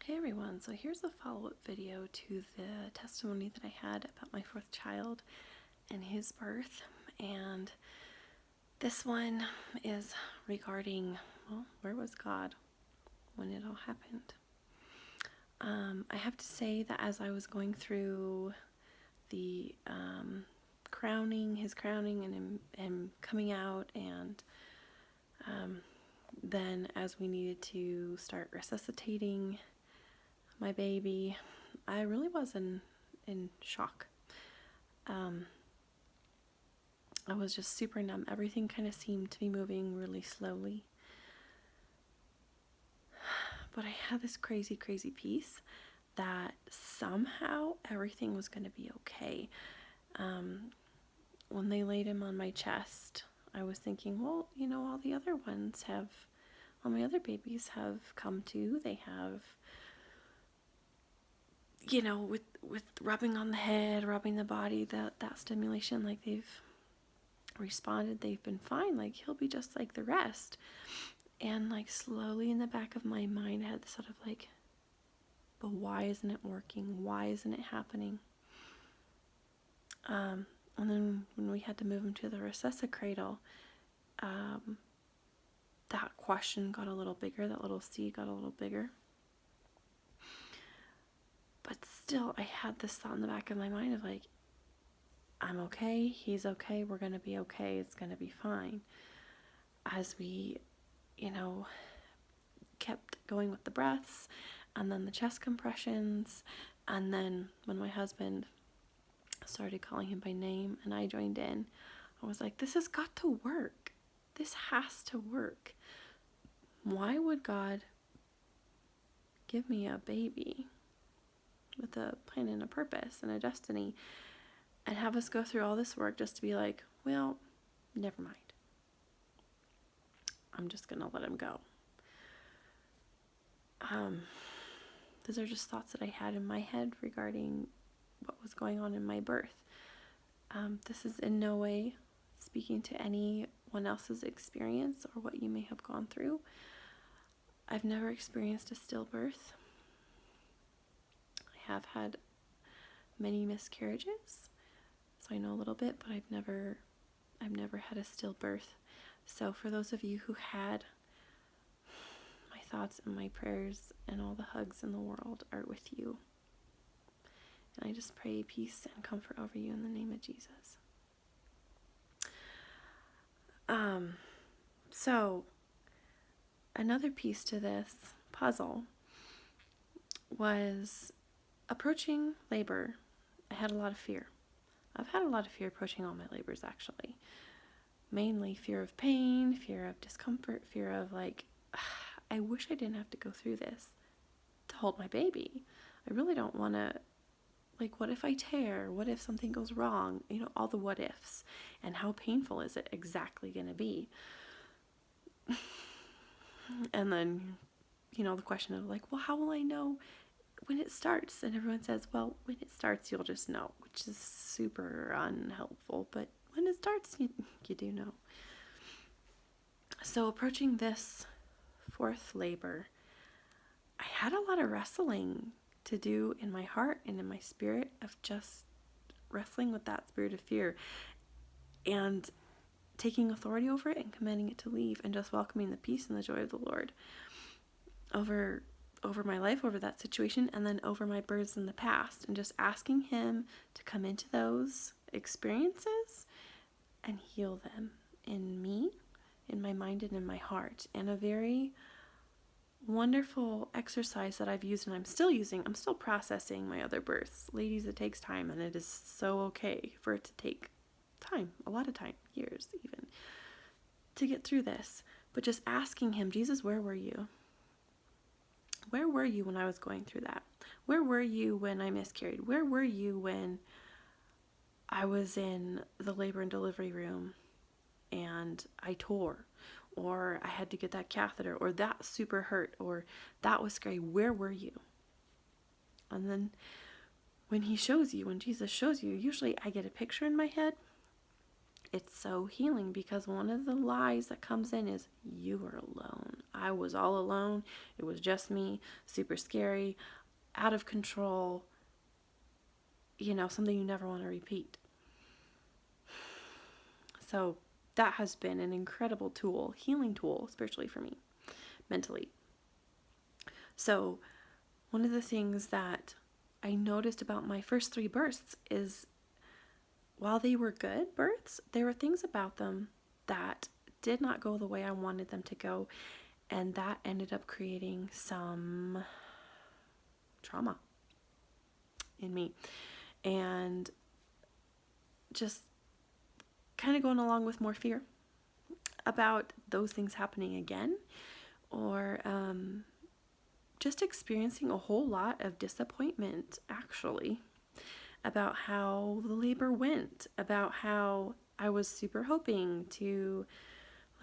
Hey everyone, so here's a follow-up video to the testimony that I had about my fourth child and his birth. And this one is regarding, well, where was God when it all happened? I have to say that as I was going through the his crowning and him coming out, and then as we needed to start resuscitating my baby, I really was in shock. I was just super numb. Everything kind of seemed to be moving really slowly. But I had this crazy peace that somehow everything was going to be okay. When they laid him on my chest, I was thinking, well, you know, all my other babies have come to. They have, you know, with rubbing on the head, rubbing the body, that stimulation, like they've responded, they've been fine, like he'll be just like the rest. And like slowly in the back of my mind I had this sort of like, but why isn't it working? Why isn't it happening? And then when we had to move him to the resuscicrator, that question got a little bigger, that little seed got a little bigger. But still, I had this thought in the back of my mind of like, I'm okay, he's okay, we're going to be okay, it's going to be fine. As we, you know, kept going with the breaths, and then the chest compressions, and then when my husband started calling him by name and I joined in, I was like, this has got to work. This has to work. Why would God give me a baby with a plan and a purpose and a destiny and have us go through all this work just to be like, well, never mind. I'm just going to let him go. Those are just thoughts that I had in my head regarding what was going on in my birth. This is in no way speaking to anyone else's experience or what you may have gone through. I've never experienced a stillbirth. I have had many miscarriages, so I know a little bit, but I've never had a stillbirth. So for those of you who had, my thoughts and my prayers and all the hugs in the world are with you. And I just pray peace and comfort over you in the name of Jesus. So another piece to this puzzle was approaching labor. I had a lot of fear. I've had a lot of fear approaching all my labors, actually. Mainly fear of pain, fear of discomfort, fear of like, I wish I didn't have to go through this to hold my baby. I really don't want to, like, what if I tear? What if something goes wrong? You know, all the what ifs. And how painful is it exactly going to be? And then, you know, the question of like, well, how will I know when it starts? And everyone says, well, when it starts, you'll just know, which is super unhelpful. But when it starts, you do know. So approaching this fourth labor, I had a lot of wrestling to do in my heart and in my spirit, of just wrestling with that spirit of fear and taking authority over it and commanding it to leave, and just welcoming the peace and the joy of the Lord over my life, over that situation, and then over my births in the past, and just asking him to come into those experiences and heal them in me, in my mind, and in my heart. And a very wonderful exercise that I've used and I'm still using. I'm still processing my other births. Ladies, it takes time, and it is so okay for it to take time, a lot of time, years even, to get through this. But just asking him, Jesus, where were you? Where were you when I was going through that? Where were you when I miscarried? Where were you when I was in the labor and delivery room and I tore, or I had to get that catheter, or that super hurt, or that was scary? Where were you? And then when he shows you, when Jesus shows you, usually I get a picture in my head. It's so healing, because one of the lies that comes in is, you are alone. I was all alone. It was just me, super scary, out of control, something you never want to repeat. So that has been an incredible tool, healing tool, spiritually for me, mentally. So one of the things that I noticed about my first 3 births is while they were good births, there were things about them that did not go the way I wanted them to go. And that ended up creating some trauma in me. And just kind of going along with more fear about those things happening again, or just experiencing a whole lot of disappointment, actually, about how the labor went, about how I was super hoping to,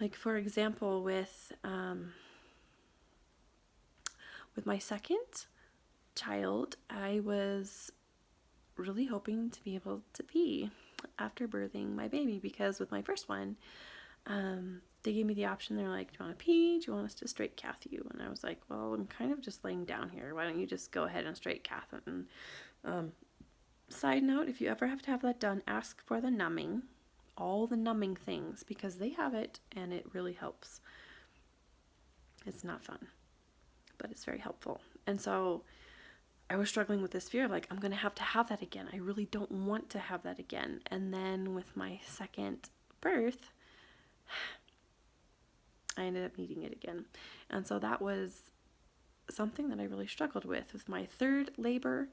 like, for example, with my second child, I was really hoping to be able to pee after birthing my baby, because with my first one, they gave me the option. They're like, do you want to pee? Do you want us to straight cath you? And I was like, well, I'm kind of just laying down here. Why don't you just go ahead and straight cath it? And side note, if you ever have to have that done, ask for the numbing, all the numbing things, because they have it and it really helps. It's not fun, but it's very helpful. And so I was struggling with this fear of, like, I'm going to have that again. I really don't want to have that again. And then with my second birth, I ended up needing it again. And so that was something that I really struggled with. With my third labor,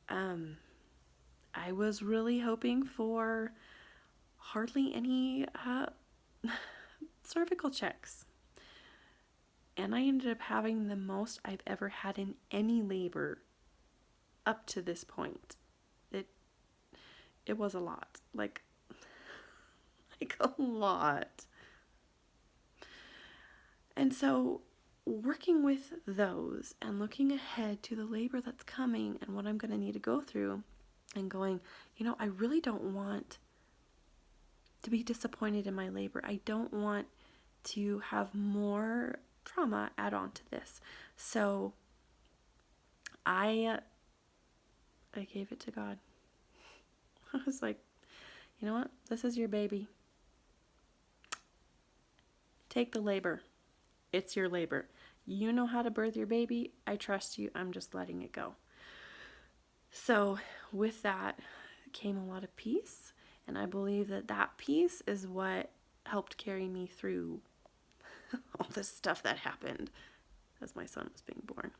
I was really hoping for hardly any cervical checks. And I ended up having the most I've ever had in any labor up to this point. It was a lot. Like a lot. And so working with those and looking ahead to the labor that's coming and what I'm going to need to go through, and going, I really don't want to be disappointed in my labor. I don't want to have more trauma add on to this. So I gave it to God. I was like, you know what? This is your baby. Take the labor. It's your labor. You know how to birth your baby. I trust you. I'm just letting it go. So with that came a lot of peace. And I believe that peace is what helped carry me through all this stuff that happened as my son was being born.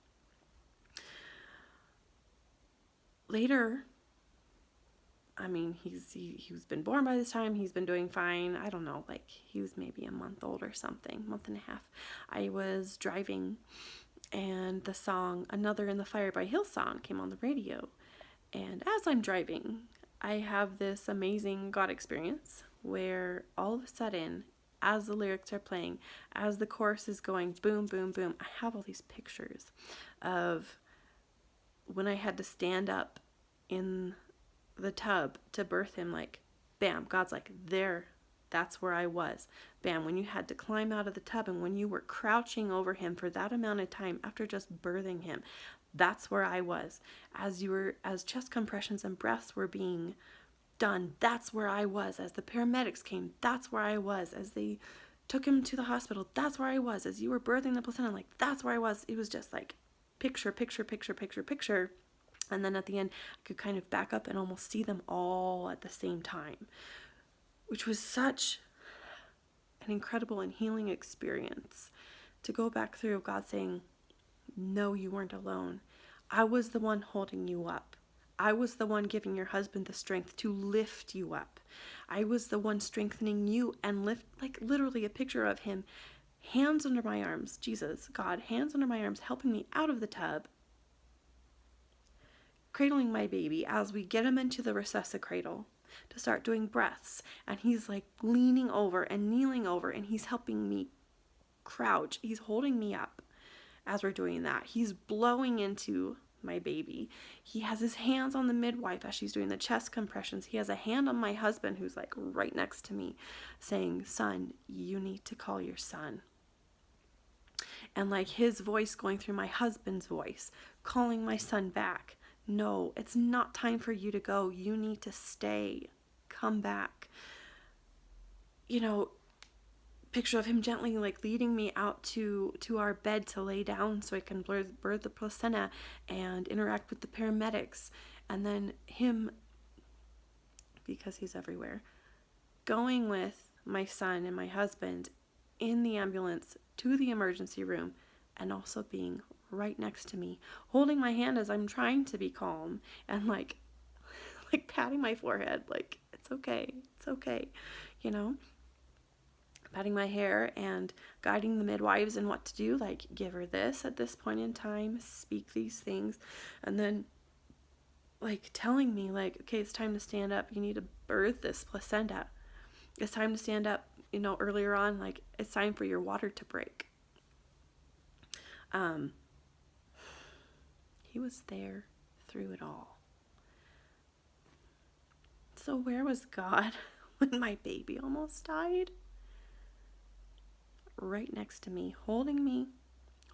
Later, he's been born by this time. He's been doing fine. I don't know, like he was maybe a month old or something, month and a half. I was driving and the song Another in the Fire by Hillsong came on the radio. And as I'm driving, I have this amazing God experience where all of a sudden, as the lyrics are playing, as the chorus is going, boom, boom, boom, I have all these pictures of when I had to stand up in the tub to birth him, like, bam, God's like, there, that's where I was. Bam, when you had to climb out of the tub and when you were crouching over him for that amount of time after just birthing him, that's where I was. As chest compressions and breaths were being done, that's where I was. As the paramedics came, that's where I was. As they took him to the hospital, that's where I was. As you were birthing the placenta, like, that's where I was. It was just like picture, picture, picture, picture, picture. And then at the end, I could kind of back up and almost see them all at the same time, which was such an incredible and healing experience to go back through God saying, no, you weren't alone. I was the one holding you up. I was the one giving your husband the strength to lift you up. I was the one strengthening you and lift, like literally a picture of him, hands under my arms, Jesus, God, hands under my arms, helping me out of the tub, cradling my baby as we get him into the resuscicrator to start doing breaths. And he's like leaning over and kneeling over and he's helping me crouch. He's holding me up as we're doing that. He's blowing into my baby. He has his hands on the midwife as she's doing the chest compressions. He has a hand on my husband who's like right next to me saying, son, you need to call your son. and like his voice going through my husband's voice, calling my son back. No, it's not time for you to go. You need to stay. Come back. You know, picture of him gently like leading me out to our bed to lay down so I can birth the placenta and interact with the paramedics. And then him, because he's everywhere, going with my son and my husband in the ambulance to the emergency room, and also being right next to me, holding my hand as I'm trying to be calm, and like patting my forehead like, it's okay, it's okay, you know, patting my hair and guiding the midwives in what to do, like, give her this at this point in time, speak these things, and then like telling me like, okay, it's time to stand up, you need to birth this placenta, it's time to stand up, you know, earlier on, like, it's time for your water to break. He was there through it all. So where was God when my baby almost died? Right next to me, holding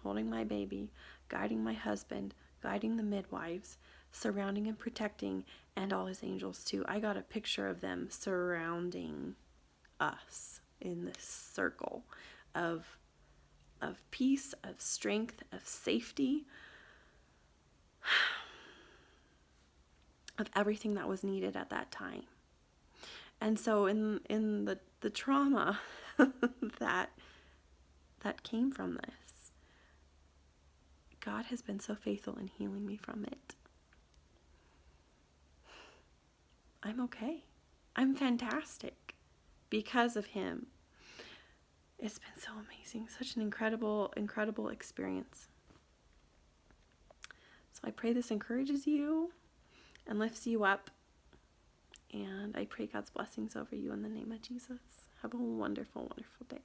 my baby, guiding my husband, guiding the midwives, surrounding and protecting, and all his angels too. I got a picture of them surrounding us in this circle of peace, of strength, of safety, of everything that was needed at that time. And so in the trauma that came from this, God has been so faithful in healing me from it. I'm okay. I'm fantastic because of him. It's been so amazing, such an incredible, incredible experience. So I pray this encourages you and lifts you up. And I pray God's blessings over you in the name of Jesus. Have a wonderful, wonderful day.